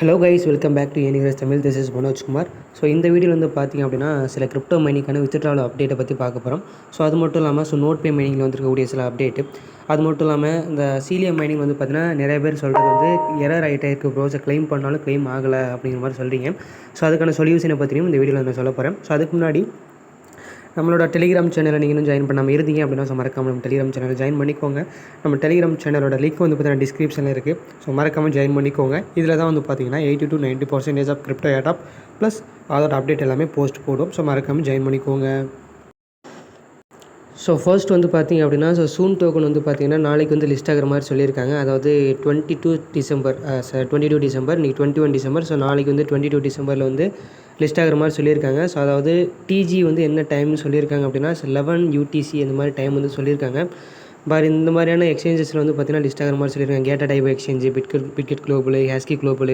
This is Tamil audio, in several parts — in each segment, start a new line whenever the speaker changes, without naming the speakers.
Hello guys, welcome back to Anyverse Tamil. This is Manojkumar. So இந்த வீடியோவில் வந்து பார்த்திங்க அப்படின்னா சில கிரிப்டோ மைனிங்கான வித்ட்ராவல் அப்டேட்டை பற்றி பார்க்க போகிறோம். ஸோ அது மட்டும் இல்லாமல் நோட் பே மைனிங்கில் வந்துருக்கக்கூடிய சில அப்டேட்டு, அது மட்டும் இல்லாமல் இந்த சீலியம் மைனிங் வந்து பார்த்திங்கன்னா நிறைய பேர் சொல்கிறது வந்து எரர் ஆகிட்டே இருக்குது ப்ரோ, க்ளைம் பண்ணாலும் க்ளைம் ஆகலை அப்படிங்கிற மாதிரி சொல்கிறீங்க. ஸோ அதுக்கான சொல்யூஷனை பற்றியும் இந்த வீடியோவில் நான் சொல்ல போகிறேன். ஸோ அதுக்கு முன்னாடி நம்மளோட டெலிகிராம் சேனலில் நீங்கள் இன்னும் ஜாயின் பண்ணாமல் இருந்தீங்க அப்படின்னா மறக்காமல் நம்ம டெலிகிராம் சேனலில் ஜாயின் பண்ணிக்கோங்க. நம்ம டெலிகிராம் சேனலோட லிங்க் வந்து பார்த்தீங்கன்னா டிஸ்கிரிப்ஷனில் இருக்குது. ஸோ மறக்காமல் ஜாயின் பண்ணிக்கோங்க. இதில் தான் வந்து பார்த்தீங்கன்னா 80 to 90% of crypto airdrop plus அதோட அப்டேட் எல்லாமே போஸ்ட் போடும். ஸோ மறக்காமல் ஜாயின் பண்ணிக்கோங்க. ஸோ ஃபர்ஸ்ட் வந்து பார்த்திங்க அப்படின்னா சூன் டோக்கன் வந்து பார்த்திங்கன்னா நாளைக்கு வந்து லிஸ்ட் ஆகிற மாதிரி சொல்லியிருக்காங்க. அதாவது 22 டிசம்பர், 22 டிசம்பர், இன்றைக்கி 21 டிசம்பர். ஸோ நாளைக்கு வந்து 22 டிசம்பரில் வந்து லிஸ்ட் ஆகிற மாதிரி சொல்லியிருக்காங்க. ஸோ அதாவது டிஜி வந்து என்ன டைம்னு சொல்லியிருக்காங்க அப்படின்னா 11 யூடிசி அந்த மாதிரி டைம் வந்து சொல்லியிருக்காங்க. பட் இந்த மாதிரியான எக்ஸ்சேஞ்சஸில் வந்து பார்த்திங்கன்னா லிஸ்ட் ஆகிற மாதிரி சொல்லியிருக்காங்க. கேட்டா type exchange, Bitget global, HashKey global,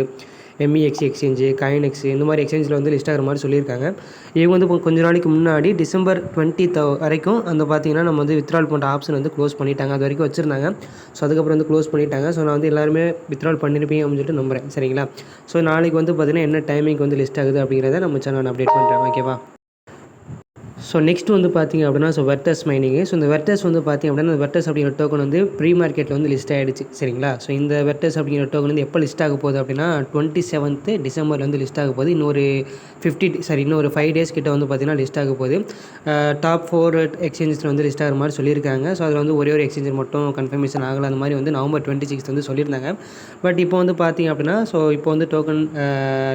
MEXC exchange, CoinEx, இந்த மாதிரி எக்ஸ்சேஞ்சில் வந்து லிஸ்ட் ஆகிற மாதிரி சொல்லியிருக்காங்க. இவங்க வந்து கொஞ்சம் நாளைக்கு முன்னாடி டிசம்பர் 20 வரைக்கும் அந்த பார்த்திங்கன்னா நம்ம வந்து வித்ட்ரால் பண்ணுற ஆப்ஷன் வந்து க்ளோஸ் பண்ணிட்டாங்க. அது வரைக்கும் வச்சுருந்தாங்க. ஸோ அதுக்கப்புறம் வந்து க்ளோஸ் பண்ணிட்டாங்க. ஸோ நான் வந்து எல்லாருமே வித்ட்ரால் பண்ணியிருப்பீங்க அப்படின்னு சொல்லிட்டு நம்புகிறேன். சரிங்களா? ஸோ நாளைக்கு வந்து பார்த்திங்கன்னா என்ன டைமிங் வந்து லிஸ்ட் ஆகுது அப்படிங்கிறத நம்ம சேனல் அப்டேட் பண்ணுறேன். ஓகேவா? ஸோ நெக்ஸ்ட் வந்து பார்த்திங்க அப்படின்னா வெர்டஸ் மைனிங்கு. ஸோ இந்த வெர்டஸ் வந்து பார்த்திங்க அப்படின்னா இந்த வெர்டஸ் அப்படிங்கிற டோக்கன் வந்து ப்ரீ மார்க்கெட்டில் வந்து லிஸ்ட் ஆகிடுச்சு. சரிங்களா? ஸோ இந்த வெர்டஸ் அப்படிங்கிற டோக்கன் வந்து எப்போ லிஸ்ட் ஆக போகுது அப்படின்னா 27 டிசம்பரில் வந்து லிஸ்ட் ஆக போகுது. இன்னொரு 5 டேஸ் கிட்ட வந்து பார்த்திங்கன்னா லிஸ்ட் ஆக போகுது. டாப் 4 எக்ஸ்சேஞ்சஸில் வந்து லிஸ்ட் ஆகிற மாதிரி சொல்லியிருக்காங்க. ஸோ அதில் வந்து ஒரே ஒரு எக்ஸ்சேஞ்சர் மட்டும் கன்ஃபர்மேஷன் ஆகலை. அந்த மாதிரி வந்து நவம்பர் 26 வந்து சொல்லியிருந்தாங்க. பட் இப்போ வந்து பார்த்திங்க அப்படின்னா இப்போ வந்து டோக்கன்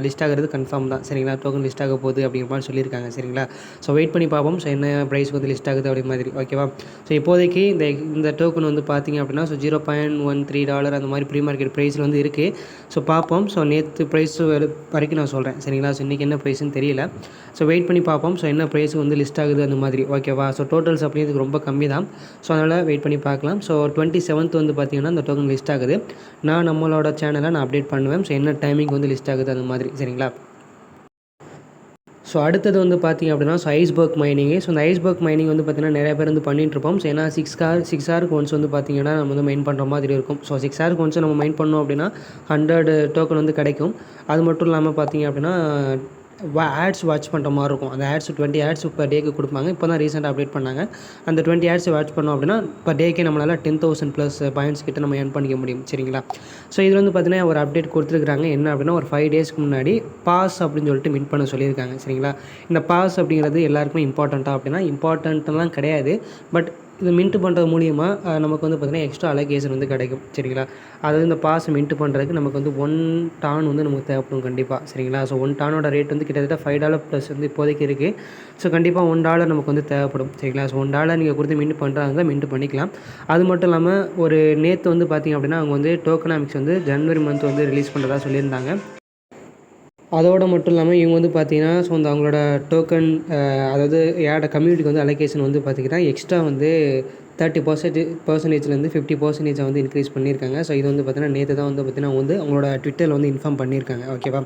லிஸ்ட் ஆகிறது கன்ஃபார்ம் தான். சரிங்களா? டோக்கன் லிஸ்ட் ஆக போகுது அப்படிங்கிற மாதிரி சொல்லியிருக்காங்க. சரிங்களா? ஸோ வெயிட் பண்ணி பார்ப்போம். ஸோ என்ன ப்ரைஸ் வந்து லிஸ்ட் ஆகுது அப்படி மாதிரி. ஓகேவா? ஸோ இப்போதைக்கு இந்த டோக்கன் வந்து பார்த்திங்க அப்படின்னா $0.13 அந்த மாதிரி ப்ரீ மார்க்கெட் ப்ரைஸில் வந்து இருக்குது. ஸோ பார்ப்போம். ஸோ நேற்று ப்ரைஸ் வரைக்கும் நான் சொல்கிறேன். சரிங்களா? ஸோ இன்றைக்கி என்ன ப்ரைஸ்ன்னு தெரியல. ஸோ வெயிட் பண்ணி பார்ப்போம். ஸோ என்ன ப்ரைஸ் வந்து லிஸ்ட் ஆகுது அந்த மாதிரி. ஓகேவா? ஸோ டோட்டல்ஸ் அப்படிங்கிறது ரொம்ப கம்மி தான். ஸோ அதனால் வெயிட் பண்ணி பார்க்கலாம். ஸோ 27 வந்து பார்த்திங்கன்னா இந்த டோக்கன் லிஸ்ட் ஆகுது. நான் நம்மளோட சேனலை நான் அப்டேட் பண்ணுவேன். ஸோ என்ன டைமிங் வந்து லிஸ்ட் ஆகுது அந்த மாதிரி. சரிங்களா? ஸோ அடுத்தது வந்து பார்த்திங்க அப்படின்னா ஐஸ்பர்க் மைனிங்கு. ஸோ இந்த ஐஸ்பர்க் மைனிங் வந்து பார்த்திங்கன்னா நிறைய பேர் வந்து பண்ணிகிட்ருப்போம். ஸோ ஏன்னா 6 ஹவருக்கு ஒன்ஸ் வந்து பார்த்திங்கன்னா நம்ம வந்து மைன் பண்ணுற மாதிரி இருக்கும். ஸோ 6 ஹவருக்கு ஒன்ஸ் நம்ம மைன் பண்ணோம் அப்படின்னா 100 டோக்கன் வந்து கிடைக்கும். அது மட்டும் இல்லாமல் பார்த்திங்க அப்படின்னா ஆட்ஸ் வாட்ச் பண்ணுற மாதிரி இருக்கும். அந்த ஆட்ஸ் 20 ஆட்ஸ் பர் டேக்கு கொடுப்பாங்க. இப்போ தான் ரீசெண்டாக அப்டேட் பண்ணாங்க. அந்த 20 ஆட்ஸ் வாட்ச் பண்ணோம் அப்படின்னா பர் டேக்கே நம்மளால் 10,000 ப்ளஸ் பாயிண்ட்ஸ் கிட்ட நம்ம ஏர்ன் பண்ணிக்க முடியும். சரிங்களா? ஸோ இதில் வந்து பார்த்திங்கன்னா ஒரு அப்டேட் கொடுத்துருக்காங்க. என்ன அப்படின்னா ஒரு 5 டேஸ்க்கு முன்னாடி பாஸ் அப்படின்னு சொல்லிட்டு மின் பண்ண சொல்லியிருக்காங்க. சரிங்களா? இந்த பாஸ் அப்படிங்கிறது எல்லாருக்குமே இம்பார்ட்டண்ட்டாக அப்படின்னா இம்பார்ட்டண்ட்டெல்லாம் கிடையாது. பட் இது மின்ட் பண்ணுறது மூலியமாக நமக்கு வந்து பார்த்திங்கன்னா எக்ஸ்ட்ரா அலோகேஷன் வந்து கிடைக்கும். சரிங்களா? அதாவது இந்த பாஸ் மின்ட் பண்ணுறதுக்கு நமக்கு வந்து 1 டான் வந்து நமக்கு தேவைப்படும் கண்டிப்பாக. சரிங்களா? ஸோ 1 டானோட ரேட் வந்து கிட்டத்தட்ட $5 ப்ளஸ் வந்து இப்போதைக்கு இருக்குது. ஸோ கண்டிப்பாக $1 நமக்கு வந்து தேவைப்படும். சரிங்களா? ஸோ $1 நீங்கள் கொடுத்து மின்ட் பண்ணுறாங்க மின்ட் பண்ணிக்கலாம். அது மட்டும் இல்லாமல் ஒரு நேற்று வந்து பார்த்திங்க அப்படின்னா அவங்க வந்து டோக்கனாமிக்ஸ் வந்து ஜனவரி மந்த் வந்து ரிலீஸ் பண்ணுறதா சொல்லியிருந்தாங்க. அதோடு மட்டும் இல்லாமல் இவங்க வந்து பார்த்திங்கன்னா இந்த அவங்களோட டோக்கன் அதாவது கம்யூனிட்டிக்கு வந்து அலோகேஷன் வந்து பார்த்திங்கன்னா எக்ஸ்ட்ரா வந்து 30%, 50% வந்து இன்க்ரீஸ் பண்ணியிருக்காங்க. ஸோ இது வந்து பார்த்திங்கன்னா நேற்று தான் வந்து பார்த்திங்கன்னா வந்து அவங்களோட ட்விட்டரில் வந்து இன்ஃபார்ம் பண்ணியிருக்காங்க. ஓகேவா?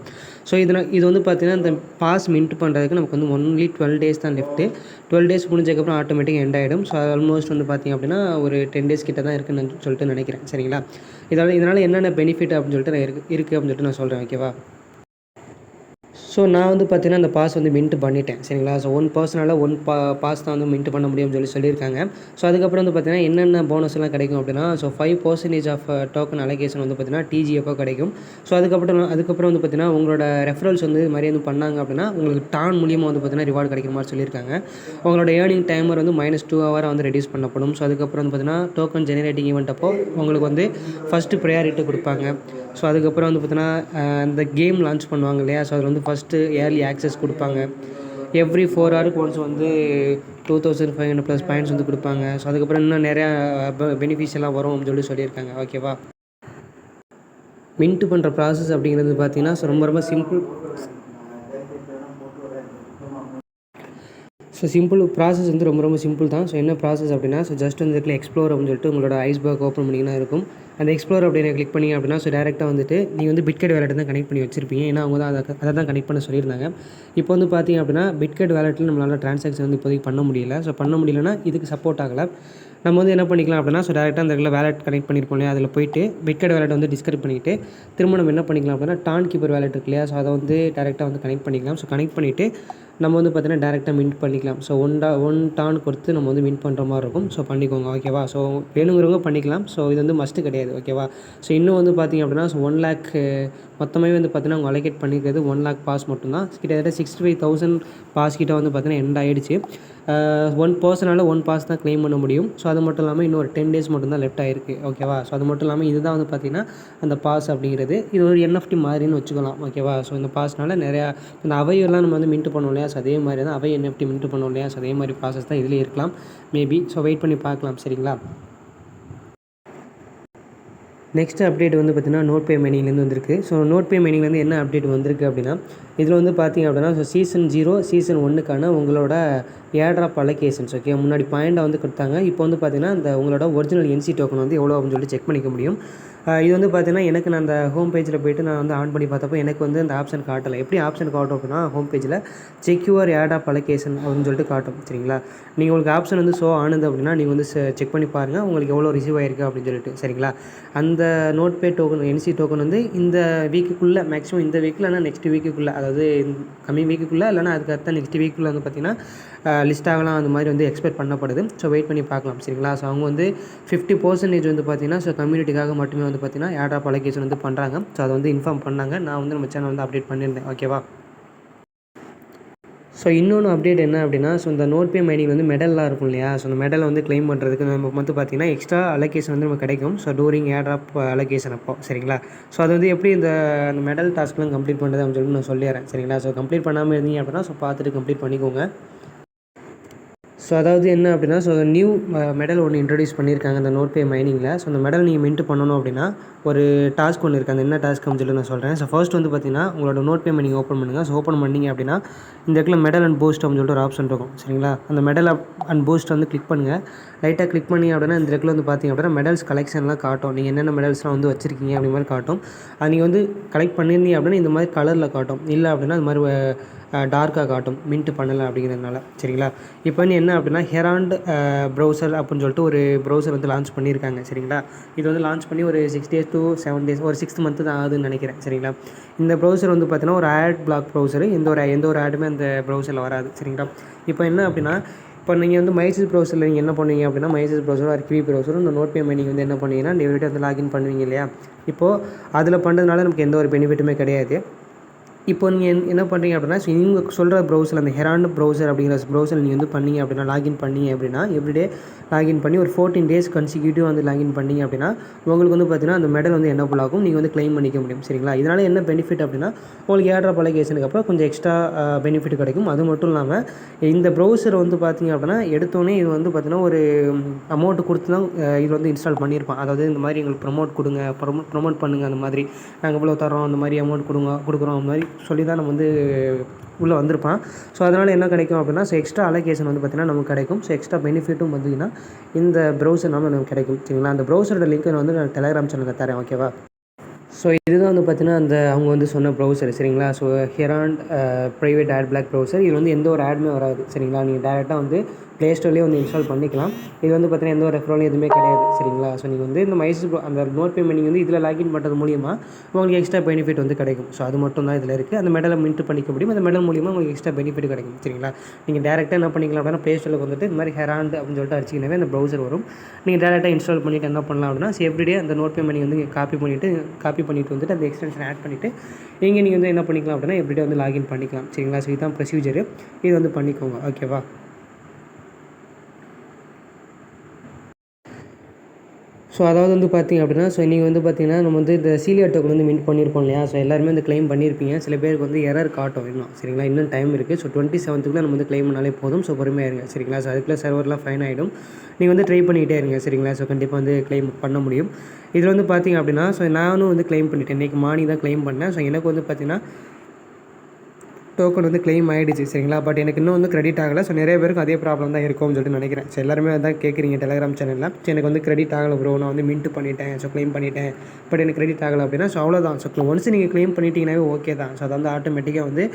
ஸோ இது வந்து பார்த்திங்கன்னா இந்த பாஸ் மின்ட் பண்ணுறதுக்கு நமக்கு வந்து ஒன்லி 12 டேஸ் தான் லெஃப்ட்டு. 12 டேஸ் முடிஞ்சதுக்கப்புறம் ஆட்டோமேட்டிக்காக எண்ட் ஆகிடும். ஸோ ஆல்மோஸ்ட் வந்து பார்த்திங்க அப்படின்னா ஒரு 10 டேஸ் கிட்ட தான் இருக்குன்னு சொல்லிட்டு நினைக்கிறேன். சரிங்களா? இதனால் என்னென்ன பெனிஃபிட் அப்படின்னு சொல்லிட்டு நான் இருக்குது அப்படின்னு சொல்லிட்டு நான் சொல்கிறேன். ஓகேவா? ஸோ நான் வந்து பார்த்திங்கன்னா அந்த பாஸ் வந்து மின்ட் பண்ணிட்டேன். சரிங்களா? ஸோ 1 பர்சனால் 1 பாஸ் தான் வந்து மின்ட் பண்ண முடியும்னு சொல்லியிருக்காங்க. ஸோ அதுக்கப்புறம் வந்து பார்த்திங்கன்னா என்னென்ன போனஸ் எல்லாம் கிடைக்கும் அப்படின்னா 5% ஆஃப் டோக்கன் அலோகேஷன் வந்து பார்த்திங்கன்னா TGF கிடைக்கும். ஸோ அதுக்கப்புறம் வந்து பார்த்திங்கன்னா உங்களோட ரெஃபரல்ஸ் வந்து இது மாதிரி வந்து பண்ணாங்க அப்படின்னா உங்களுக்கு டான் மூலியமாக வந்து பார்த்திங்கன்னா ரிவார்டு கிடைக்கிற மாதிரி சொல்லியிருக்காங்க. உங்களோட ஏர்னிங் டைமர் வந்து -2 ஹவர் வந்து ரெடியூஸ் பண்ணப்படும். ஸோ அதுக்கப்புறம் வந்து பார்த்திங்கன்னா டோக்கன் ஜெனரேட்டிங் ஈவெண்ட் அப்போ உங்களுக்கு வந்து ஃபஸ்ட்டு ப்ரையாரிட்டி கொடுப்பாங்க. ஸோ அதுக்கப்புறம் வந்து பார்த்திங்கன்னா அந்த கேம் லான்ச் பண்ணுவாங்க இல்லையா? ஸோ அதில் வந்து ஃபஸ்ட்டு ஏர்லி ஆக்சஸ் கொடுப்பாங்க. எவ்ரி 4 ஹவருக்கு ஒன்ஸ் வந்து 2500 ப்ளஸ் பாயிண்ட்ஸ் வந்து கொடுப்பாங்க. ஸோ அதுக்கப்புறம் இன்னும் நிறையா பெனிஃபிட்ஸ் எல்லாம் வரும் அப்படின்னு சொல்லியிருக்காங்க. ஓகேவா? மின்ட் பண்ணுற ப்ராசஸ் அப்படிங்கிறது பார்த்திங்கன்னா ரொம்ப சிம்பிள். ஸோ ப்ராசஸ் வந்து ரொம்ப சிம்பிள் தான். ஸோ என்ன ப்ராசஸ் அப்படின்னா ஜஸ்ட் வந்து இதுக்குள்ள எக்ஸ்ப்ளோர் அப்படின்னு சொல்லிட்டு உங்களோட ஐஸ்பர்க் ஓப்பன் பண்ணிங்கன்னா இருக்கும். அந்த எக்ஸ்ப்ளோர் அப்படின்னு கிளிக் பண்ணி அப்படின்னா டேரெக்டாக வந்துட்டு நீங்கள் வந்து பிட்கெட் வேலெட் தான் கனெக்ட் பண்ணி வச்சிருப்பீங்க. ஏன்னா அவங்க தான் அதை தான் கனெக்ட் பண்ண சொல்லியிருந்தாங்க. இப்போ வந்து பார்த்திங்க அப்படின்னா பிட்கெட் வேலெட்டில் நம்மளால் ட்ரான்சாக்ஷன் வந்து இப்போதைக்கு பண்ண முடியல. ஸோ பண்ண முடியலன்னா இதுக்கு சப்போர்ட் ஆகலை. நம்ம வந்து என்ன பண்ணிக்கலாம் அப்படின்னா ஸோ டேரெக்டாக அந்த இடத்துல வேலெட் கனெக்ட் பண்ணியிருப்போம் இல்லையா, அதில் போயிட்டு பிட்கட் வேலெட் வந்து டிஸ்கனெக்ட் பண்ணிவிட்டு திரும்ப நம்ம என்ன பண்ணிக்கலாம் அப்படின்னா டான் கீப்பர் வேலெட் இருக்கு இல்லையா, ஸோ அதை வந்து டேரெக்டாக வந்து கனெக்ட் பண்ணிக்கலாம். ஸோ கனெக்ட் பண்ணிவிட்டு நம்ம வந்து பார்த்தீங்கன்னா டேரெக்டாக மின்ட் பண்ணிக்கலாம். ஸோ ஒன் டான் கொடுத்து நம்ம வந்து மின்ட் பண்ணுற மாதிரி இருக்கும். ஸோ பண்ணிக்கோங்க ஓகேவா. ஸோ வேணுங்கிறவங்க பண்ணிக்கலாம். ஸோ இது வந்து மஸ்ட்டு கிடையாது ஓகேவா. ஸோ இன்னும் வந்து பார்த்திங்க அப்படின்னா ஸோ 1 lakh மொத்தமே வந்து பார்த்தீங்கன்னா அவங்க அலோகேட் பண்ணிக்கிறது 1 lakh பாஸ் மட்டும்தான். கிட்டத்தட்ட 65,000 பாஸ் கிட்ட வந்து பார்த்தீங்கன்னா எண்ட் ஆகிடுச்சு. ஒன் பர்சனால் 1 பாஸ் தான் க்ளைம் பண்ண முடியும். ஸோ அது மட்டும் இல்லாமல் இன்னும் ஒரு 10 days மட்டும் தான் லெஃப்ட் ஆகிருக்கு ஓகேவா. ஸோ அது மட்டும் இல்லாமல் இதுதான் வந்து பார்த்திங்கன்னா அந்த பாஸ் அப்படிங்கிறது. இது ஒரு NFT மாதிரின்னு வச்சுக்கலாம் ஓகேவா. ஸோ இந்த பாஸ்னால் நிறையா இந்த அவையெல்லாம் நம்ம வந்து மின்ட் பண்ணோம் இல்லையா, ஸோ அதே மாதிரி தான் அவை NFT மின்ட் பண்ணோம் இல்லையா, ஸோ அதே மாதிரி ப்ராசஸ் தான் இதில் இருக்கலாம் மேபி. ஸோ வெயிட் பண்ணி பார்க்கலாம் சரிங்களா. நெக்ஸ்ட் அப்டேட் வந்து பார்த்திங்கன்னா நோட்பே மைனிங்லேருந்து வந்திருக்கு. ஸோ நோட்பே மைனிங்லேருந்து என்ன அப்டேட் வந்திருக்கு அப்படின்னா, இதில் வந்து பார்த்திங்க அப்படின்னா ஸோ சீசன் 0 சீசன் 1க்கான உங்களோட ஏர்ட்ராப் அலோகேஷன்ஸ் ஓகே. முன்னாடி பாயிண்டை வந்து கொடுத்தாங்க. இப்போ வந்து பார்த்திங்கன்னா இந்த உங்களோட ஒரிஜினல் NC டோக்கன் வந்து எவ்வளோ அப்படின்னு சொல்லிட்டு செக் பண்ணிக்க முடியும். இது வந்து பார்த்திங்கன்னா எனக்கு நான் அந்த ஹோம் பேஜில் போய்ட்டு நான் வந்து ஆன் பண்ணி பார்த்தப்போ எனக்கு வந்து அந்த ஆப்ஷன் காட்டலை. எப்படி ஆப்ஷன் காட்டும் அப்படின்னா ஹோம் பேஜில் செக் யுவர் ஏர்ட்ராப் அலோகேஷன் அப்படின்னு சொல்லிட்டு காட்டும் சரிங்களா. நீங்கள் உங்களுக்கு ஆப்ஷன் வந்து ஷோ ஆனது அப்படின்னா நீங்கள் வந்து செக் பண்ணி பாருங்கள் உங்களுக்கு எவ்வளோ ரிசீவ் ஆகிருக்கு அப்படின்னு சொல்லிட்டு சரிங்களா. அந்த நோட்பே டோக்கன் NC டோக்கன் வந்து இந்த வீக்குக்குள்ளே மேக்ஸிமம் இந்த வீக்கில் இல்லைனா நெக்ஸ்ட் வீக்குக்குள்ளே, அதாவது கம்மிங் வீக்குக்குள்ளே இல்லைனா அதுக்கு அடுத்த நெக்ஸ்ட் வீக்குள்ளே வந்து பார்த்திங்கன்னா லிஸ்ட் ஆகலாம் அந்த மாதிரி வந்து எக்ஸ்பெக்ட் பண்ணப்படுது. ஸோ வெயிட் பண்ணி பார்க்கலாம் சரிங்களா. ஸோ அவங்க வந்து 50% வந்து பார்த்திங்கன்னா ஸோ கம்யூனிட்டிக்காக மட்டுமே வந்து பார்த்திங்கன்னா ஏர்ட்ராப் அலோகேஷன் வந்து பண்ணுறாங்க. ஸோ அதை வந்து இன்ஃபார்ம் பண்ணாங்க. நான் வந்து நம்ம சேனல் வந்து அப்டேட் பண்ணியிருந்தேன் ஓகேவா. ஸோ இன்னொன்று அப்டேட் என்ன அப்படின்னா ஸோ இந்த நோட்பே மைனிங் வந்து மெடல்லாம் இருக்கும் இல்லையா, ஸோ அந்த மெடலை வந்து க்ளைம் பண்ணுறதுக்கு நம்ம வந்து பார்த்திங்கன்னா எக்ஸ்ட்ரா அலோகேஷன் வந்து நமக்கு கிடைக்கும். ஸோ டூரிங் ஏர்ட்ராப் அலோகேஷன் அப்போ சரிங்களா. ஸோ அது வந்து எப்படி இந்த மெடல் டாஸ்க்லாம் கம்ப்ளீட் பண்ணுறது அப்படின்னு சொல்லிட்டு நான் சொல்லிடுறேன் சரிங்களா. ஸோ கம்ப்ளீட் பண்ணாமல் இருந்தீங்க அப்படின்னா ஸோ பார்த்துட்டு கம்ப்ளீட் பண்ணிக்கோங்க. ஸோ அதாவது என்ன அப்படின்னா ஸோ நியூ மெடல் ஒன்று இன்ட்ரடியூஸ் பண்ணியிருக்காங்க இந்த நோட்பே மைனிங்கில். ஸோ அந்த மெடல் நீங்கள் மின்ட் பண்ணணும் அப்படின்னா ஒரு டாஸ்க் ஒன்று இருக்குது. அந்த என்ன டாஸ்க் அப்படின்னு சொல்லி நான் சொல்கிறேன். ஸோ ஃபர்ஸ்ட் வந்து பார்த்திங்கன்னா உங்களோட நோட்பே மைனிங் ஓப்பன் பண்ணுங்கள். ஸோ ஓப்பன் பண்ணிங்க அப்படின்னா இந்த இடத்துல மெடல் அண்ட் பூஸ்ட் அப்படின்னு சொல்லிட்டு ஒரு ஆப்ஷன் இருக்கும் சரிங்களா. அந்த மெடல் அண்ட் பூஸ்ட் வந்து கிளிக் பண்ணுங்கள். லைட்டாக கிளிக் பண்ணி அப்படின்னா இந்த இடத்துல வந்து பார்த்திங்க அப்படின்னா மெடல்ஸ் கலெக்ஷன்லாம் காட்டும். நீங்கள் என்னென்ன மெடல்ஸ்லாம் வந்து வச்சுருக்கீங்க அப்படி மாதிரி காட்டும். அது நீங்கள் வந்து கலெக்ட் பண்ணியிருந்தீங்க அப்படின்னா இந்த மாதிரி கலரில் காட்டும். இல்லை அப்படின்னா இந்த மாதிரி டார்க்காக காட்டும் மின்ட் பண்ணலை அப்படிங்கிறதுனால சரிங்களா. இப்போ வந்து என்ன அப்படின்னா ஹெராண்ட் ப்ரௌசர் அப்படின்னு சொல்லிட்டு ஒரு ப்ரௌசர் வந்து லான்ச் பண்ணியிருக்காங்க சரிங்களா. இது வந்து லான்ச் பண்ணி ஒரு 6 days to 7 days ஒரு 6 month தான் ஆகுதுன்னு நினைக்கிறேன் சரிங்களா. இந்த ப்ரௌசர் வந்து பார்த்தீங்கன்னா ஒரு ஆட் பிளாக் ப்ரௌசர். எந்த ஒரு ஆடுமே அந்த ப்ரௌசரில் வராது சரிங்களா. இப்போ என்ன அப்படின்னா இப்போ நீங்கள் வந்து மைசஸ் ப்ரௌசரில் நீங்கள் என்ன பண்ணுவீங்க அப்படின்னா மைசஸ் ப்ரௌசரும் கிவி ப்ரௌசரும் இந்த நோட்பே மைனிங் வந்து என்ன பண்ணுவீங்கன்னா டெய்லியும் வந்து லாகின் பண்ணுவீங்க இல்லையா. இப்போது அதில் பண்ணுறதுனால நமக்கு எந்த ஒரு பெனிஃபிட்டுமே கிடையாது. இப்போ நீங்கள் என்ன பண்ணுறீங்க அப்படின்னா ஸோ நீங்கள் சொல்கிற ப்ரௌசர் அந்த ஹெராண்ட் ப்ரௌசர் அப்படிங்கிற ப்ரௌசர் நீங்கள் வந்து பண்ணிங்க அப்படின்னா லாகின் பண்ணிங்க அப்படின்னா எவ்ரிடே லாகின் பண்ணி ஒரு 14 days கன்சிக்யூட்டிவ் வந்து லாகின் பண்ணிங்க அப்படின்னா உங்களுக்கு வந்து பார்த்திங்கன்னா அந்த மெடல் வந்து என்னபிள் ஆகும். நீங்கள் வந்து க்ளைம் பண்ணிக்க முடியும் சரிங்களா. இதனால் என்ன பெனிஃபிட் அப்படின்னா உங்களுக்கு ஏர்ட்ராப் அலோகேஷனுக்கு அப்புறம் கொஞ்சம் எக்ஸ்ட்ரா பெனிஃபிட் கிடைக்கும். அது மட்டும் இல்லாமல் இந்த ப்ரௌசர் வந்து பார்த்திங்க அப்படின்னா எடுத்தோடனே இது வந்து பார்த்திங்கன்னா ஒரு அமௌண்ட்டு கொடுத்து தான் இது வந்து இன்ஸ்டால் பண்ணியிருப்பான். அதாவது இந்த மாதிரி எங்களுக்கு ப்ரொமோட் கொடுங்க, ப்ரொமோட் பண்ணுங்கள், அந்த மாதிரி நாங்கள் இவ்வளோ தரோம், அந்த மாதிரி அமௌண்ட் கொடுக்குறோம் அந்த மாதிரி சொல்லி தான் நம்ம வந்து உள்ளே வந்திருப்பான். ஸோ அதனால் என்ன கிடைக்கும் அப்படின்னா ஸோ எக்ஸ்ட்ரா அலோகேஷன் வந்து பார்த்திங்கன்னா நமக்கு கிடைக்கும். ஸோ எக்ஸ்ட்ரா பெனிஃபிட்டும் பார்த்திங்கன்னா இந்த ப்ரௌசர்னால நமக்கு கிடைக்கும் சரிங்களா. அந்த ப்ரௌசரோட லிங்க் வந்து நான் டெலகிராம் சேனலில் தரேன் ஓகேவா. ஸோ இதுதான் வந்து பார்த்திங்கன்னா அந்த அவங்க வந்து சொன்ன ப்ரௌசர் சரிங்களா. So Herond private ad block browser. இது வந்து எந்த ஒரு ஆடுமே வராது சரிங்களா. நீங்கள் டேரெக்டாக வந்து ப்ளே ஸ்டோர்லேயே வந்து இன்ஸ்டால் பண்ணிக்கலாம். இது வந்து பார்த்திங்கன்னா எந்த ஒரு ரெஃபரலும் எதுவுமே கிடையாது சரிங்களா. ஸோ நீங்கள் வந்து இந்த மைசஸ் அந்த நோட்பே மைனிங் வந்து இதில் லாகின் பண்ணுறது மூலிமா உங்களுக்கு எக்ஸ்ட்ரா பெனிஃபிட் வந்து கிடைக்கும். ஸோ அது மட்டும் தான் இதில் இருக்குது. அந்த மெடலை மின்ட் பண்ணிக்க முடியும். அந்த மெடல் மூலிமா உங்களுக்கு எக்ஸ்ட்ரா பெனிஃபிட் கிடைக்கும் சரிங்களா. நீங்கள் டேரெக்டாக என்ன பண்ணிக்கலாம் அப்படின்னா ப்ளே ஸ்டோரில் வந்துட்டு இந்த மாதிரி ஹெராண்ட் அப்படின்னு சொல்லிட்டு அடிச்சிக்கினாவே அந்த ப்ரௌசர் வரும். நீங்கள் டேரெக்டாக இன்ஸ்டால் பண்ணிவிட்டு என்ன பண்ணலாம் அப்படின்னா எவ்ரிடே அந்த நோட்பே மைனிங் வந்து காப்பி பண்ணிவிட்டு வந்துட்டு அந்த எக்ஸ்டென்ஷன் ஆட் பண்ணிவிட்டு இங்கே நீங்கள் வந்து என்ன பண்ணிக்கலாம் அப்படின்னா எவ்ரிடே வந்து லாகின் பண்ணிக்கலாம் சரிங்களா. ஸோ இதுதான் ப்ரொசீஜரு. இது வந்து பண்ணிக்கோங்க ஓகேவா. ஸோ அதாவது வந்து பார்த்திங்க அப்படின்னா ஸோ நீங்கள் வந்து பார்த்திங்கன்னா நம்ம வந்து இந்த சீலியா டோக்கன் வந்து மின்ட் பண்ணியிருப்போம் இல்லையா. ஸோ எல்லாருமே வந்து க்ளைம் பண்ணியிருப்பீங்க. சில பேருக்கு வந்து எரர் காட்டும் இன்னும் சரிங்களா. இன்னும் டைம் இருக்குது. ஸோ 27th நம்ம வந்து க்ளைம் பண்ணாலே போதும். ஸோ பொறுமையாக இருங்க சரிங்களா. ஸோ அதுக்குள்ளே சர்வர்லாம் ஃபைன் ஆகிடும். நீங்கள் வந்து ட்ரை பண்ணிக்கிட்டே இருங்க சரிங்களா. ஸோ கண்டிப்பாக வந்து க்ளைம் பண்ண முடியும். இதில் வந்து பார்த்திங்க அப்படின்னா ஸோ நானும் வந்து க்ளைம் பண்ணிட்டேன். இன்றைக்கி மார்னிங் தான் க்ளைம் பண்ணேன். ஸோ எனக்கு வந்து பார்த்திங்கன்னா டோக்கன் வந்து கிளைம் ஆகிடுச்சு சரிங்களா. பட் எனக்கு இன்னும் வந்து கிரெடிட் ஆகலை. ஸோ நிறைய பேருக்கு அதே ப்ராப்ளம் தான் இருக்கும்னு சொல்லிட்டு நினைக்கிறேன். ஸோ எல்லாருமே அதான் கேட்குறீங்க டெலகிராம் சேனலில். ஸோ எனக்கு வந்து கிரெடிட் ஆகலை ப்ரோ, நான் வந்து மின்ட் பண்ணிட்டேன், ஸோ கிளைம் பண்ணிட்டேன், பட் எனக்கு கிரெடிட் ஆகலை அப்படின்னா ஸோ அவ்வளோதான். ஸோ ஒன்ஸ் நீங்கள் கிளைம் பண்ணிட்டீங்கன்னாவே ஓகே தான். ஸோ அது வந்து ஆட்டோமேட்டிக்காக வந்து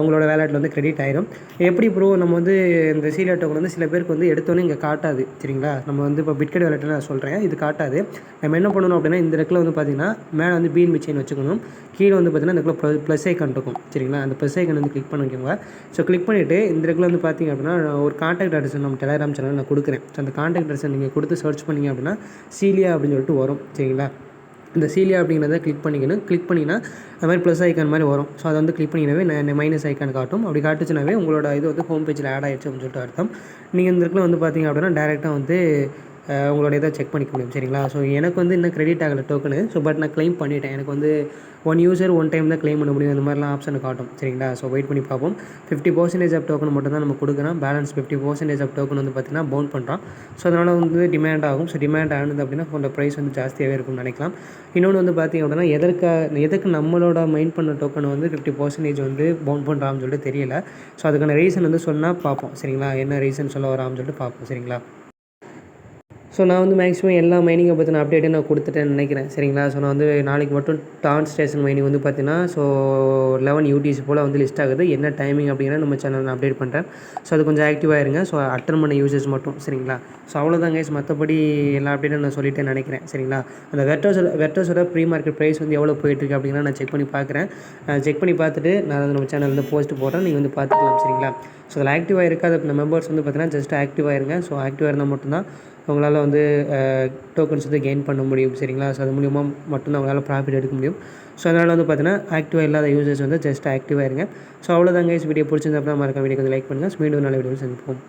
உங்களோட வேலெட்டில் வந்து கிரெடிட் ஆயிடும். எப்படி ப்ரோ நம்ம வந்து இந்த சீலியா டோக்கன் வந்து சில பேருக்கு வந்து எடுத்தோன்னே இங்கே காட்டாது சரிங்களா. நம்ம வந்து இப்போ பிட்கெட் வேலெட்டில் நான் சொல்கிறேன், இது காட்டாது. நம்ம என்ன பண்ணணும் அப்படின்னா இந்த இடத்துல வந்து பார்த்திங்கன்னா மேலே வந்து பீன் மிச்சைன் வச்சுக்கணும். கீழே வந்து பார்த்திங்கன்னா இந்த இடத்துல ப்ளஸ் ஐக்கான் இருக்கும் சரிங்களா. அந்த ப்ளஸ் ஐக்கான் வந்து கிளிக் பண்ணிக்கோங்க. ஸோ கிளிக் பண்ணிவிட்டு இந்த இடத்துல வந்து பார்த்திங்க அப்படின்னா ஒரு கான்டாக்ட் அட்ரஸ் நம்ம டெலகிராம் சேனலில் நான் கொடுக்குறேன். ஸோ அந்த கான்டாக்ட் அட்ரஸை நீங்கள் கொடுத்து சர்ச் பண்ணிங்க அப்படின்னா சீலியா அப்படின்னு சொல்லிட்டு வரும் சரிங்களா. இந்த சீலியா அப்படிங்கிறத கிளிக் பண்ணிக்கணும். கிளிக் பண்ணிங்கன்னா அது மாதிரி ப்ளஸ் ஐக்கான் மாதிரி வரும். ஸோ அதை வந்து கிளிக் பண்ணிங்கனாவே மைனஸ் ஐக்கான் காட்டும். அப்படி காட்டுச்சுனாவே உங்களோட இது வந்து ஹோம் பேஜில் ஆட் ஆகிடுச்சு அப்படின்னு சொல்லிட்டு அர்த்தம். நீங்கள் இந்த இடத்துல வந்து பார்த்திங்க அப்படின்னா டேரெக்டாக வந்து உங்களோட இதை செக் பண்ணிக்க முடியும் சரிங்களா. ஸோ எனக்கு வந்து இன்னும் கிரெடிட் ஆகலை டோக்கனு. ஸோ பட் நான் கிளைம் பண்ணிட்டேன். எனக்கு வந்து 1 யூசர் 1 டைம் தான் கிளைம் பண்ண முடியும். அந்த மாதிரிலாம் ஆப்ஷன் காட்டும் சரிங்களா. ஸோ வெயிட் பண்ணி பார்ப்போம். 50% ஆஃப் டோக்கன் மட்டும் தான் நம்ம கொடுக்குறோம். பேலன்ஸ் 50% ஆஃப் டோக்கன் வந்து பார்த்திங்கன்னா பவுண்ட் பண்ணுறோம். ஸோ அதனால் வந்து டிமாண்ட் ஆகும். ஸோ டிமாண்ட் ஆனது அப்படின்னா கொஞ்சம் ப்ரைஸ் வந்து ஜாஸ்தியாகவே இருக்கும்னு நினைக்கலாம். இன்னொன்று வந்து பார்த்திங்க அப்படின்னா எதுக்கு நம்மளோட மைண்ட் பண்ண டோக்கனை வந்து 50% வந்து பவுண்ட் பண்ணுறான்னு சொல்லிட்டு தெரியல. ஸோ அதுக்கான ரீசன் வந்து சொன்னால் பார்ப்போம் சரிங்களா. என்ன ரீசன் சொல்ல வரான்னு சொல்லிட்டு பார்ப்போம் சரிங்களா. ஸோ நான் வந்து மேக்ஸிமம் எல்லா மைனிங்கை பற்றின அப்டேட்டும் நான் கொடுத்துட்டேன்னு நினைக்கிறேன் சரிங்களா. ஸோ நான் வந்து நாளைக்கு மட்டும் டான் ஸ்டேஷன் மைனிங் வந்து பார்த்தீங்கன்னா ஸோ 11 UTC போல் வந்து லிஸ்ட் ஆகுது. என்ன டைமிங் அப்படிங்கிற நம்ம சேனல் நான் அப்டேட் பண்ணுறேன். ஸோ அது கொஞ்சம் ஆக்டிவாக இருங்க. ஸோ அட்டன் பண்ண யூசர்ஸ் மட்டும் சரிங்களா. ஸோ அவ்வளோதான் கைஸ், மற்றபடி எல்லா அப்டேட்டும் நான் சொல்லிட்டேன்னு நினைக்கிறேன் சரிங்களா. அந்த வெர்டோஸோட ப்ரீ மார்க்கெட் ப்ரைஸ் வந்து எவ்வளோ போயிட்டுருக்கு அப்படிங்கிற நான் செக் பண்ணி பார்க்குறேன். செக் பண்ணி பார்த்துட்டு நான் நம்ம சேனலில் வந்து போஸ்ட் போடுறேன், நீங்கள் வந்து பார்த்துக்கலாம் சரிங்களா. ஸோ அதில் ஆக்டிவாக இருக்காது அந்த மெம்பர்ஸ் வந்து பார்த்தீங்கன்னா ஜஸ்ட் ஆக்டிவாக இருங்க. ஸோ ஆக்டிவாக இருந்தால் மட்டும்தான் உங்களால் வந்து டோக்கன்ஸ் வந்து கெயின் பண்ண முடியும் சரிங்களா. ஸோ அது மூலிமா மட்டும்தான் உங்களால் ப்ராஃபிட் எடுக்க முடியும். ஸோ அதனால் வந்து பார்த்தீங்கன்னா ஆக்டிவாக இல்லாத யூசர்ஸ் வந்து ஜஸ்ட் ஆக்டிவாக இருங்க. ஸோ அவ்வளோதாங்க. வீடியோ பிடிச்சிருந்தா அப்படின்னா மறக்காம வீடியோக்கு வந்து லைக் பண்ணுங்கள். மீண்டும் நல்ல வீடியோவில் சந்திப்போம்.